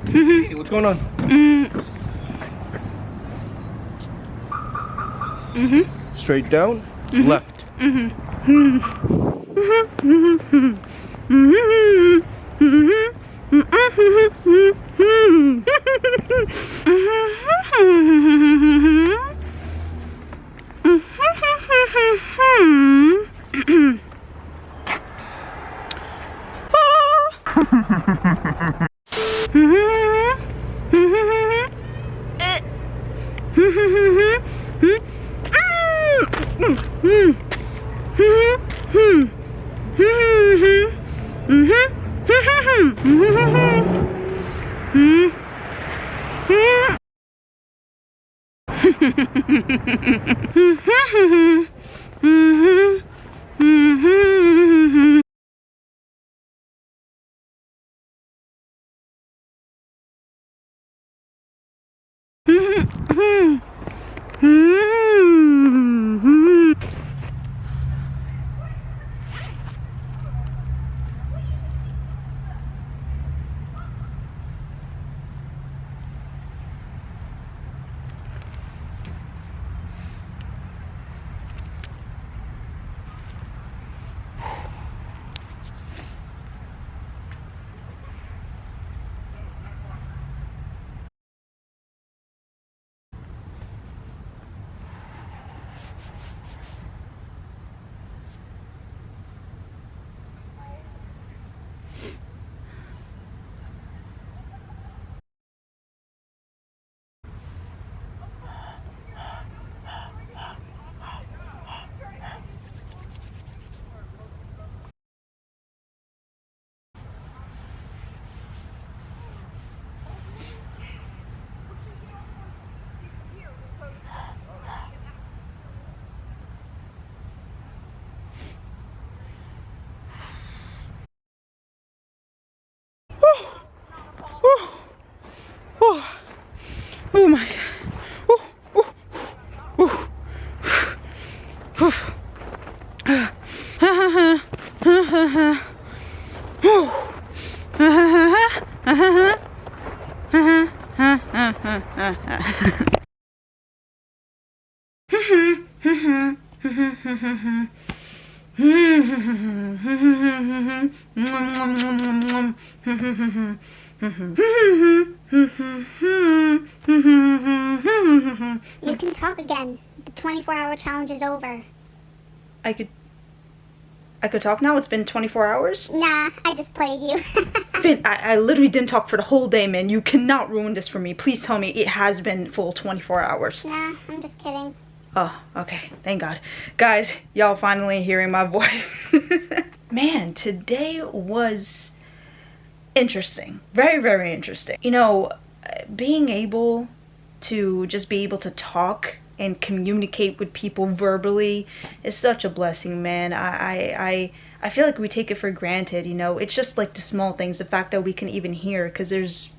Hey, what's going on? Straight down, left. Oh my You can talk again. The 24-hour challenge is over. I could talk now? It's been 24 hours? Nah, I just played you. Finn, I literally didn't talk for the whole day, man. You cannot ruin this for me. Please tell me it has been full 24 hours. Nah, I'm just kidding. Oh, okay. Thank God. Guys, y'all finally hearing my voice. man, today was interesting. Very, very interesting. You know, being able to just be able to talk and communicate with people verbally is such a blessing, man. I feel like we take it for granted, you know. It's just like the small things, the fact that we can even hear, because there's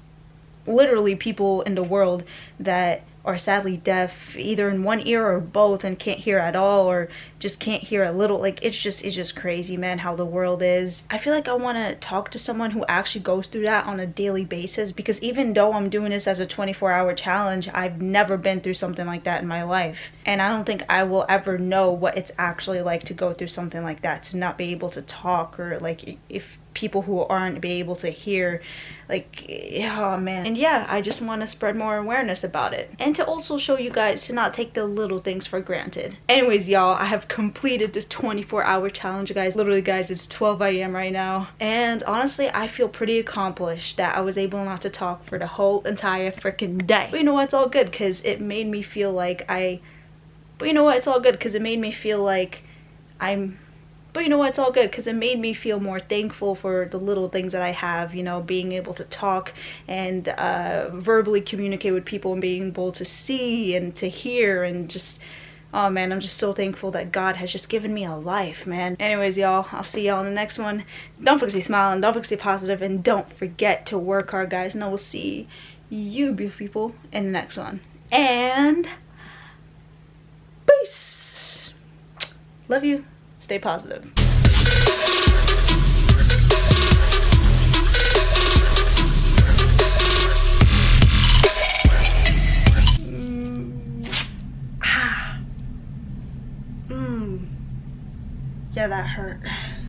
literally people in the world that are sadly deaf, either in one ear or both, and can't hear at all, or just can't hear a little. Like, it's just crazy, man, how the world is. I feel like I want to talk to someone who actually goes through that on a daily basis, because even though I'm doing this as a 24-hour challenge, I've never been through something like that in my life, and I don't think I will ever know what it's actually like to go through something like that, to not be able to talk, or like if people who aren't be able to hear, like, oh man. And yeah, I just want to spread more awareness about it, and to also show you guys to not take the little things for granted. Anyways, y'all, I have completed this 24-hour challenge, guys. Literally, guys, it's 12 a.m. right now, and honestly, I feel pretty accomplished that I was able not to talk for the whole entire freaking day. But you know what, it's all good, because it made me feel like but you know what, it's all good, because it made me feel like But you know what, it's all good, because it made me feel more thankful for the little things that I have, you know, being able to talk and verbally communicate with people, and being able to see and to hear, and just, oh man, I'm just so thankful that God has just given me a life, man. Anyways, y'all, I'll see y'all in the next one. Don't forget to stay smiling, don't forget to stay positive, and don't forget to work hard, guys. And I will see you beautiful people in the next one. And peace. Love you. Stay positive. Yeah, that hurt.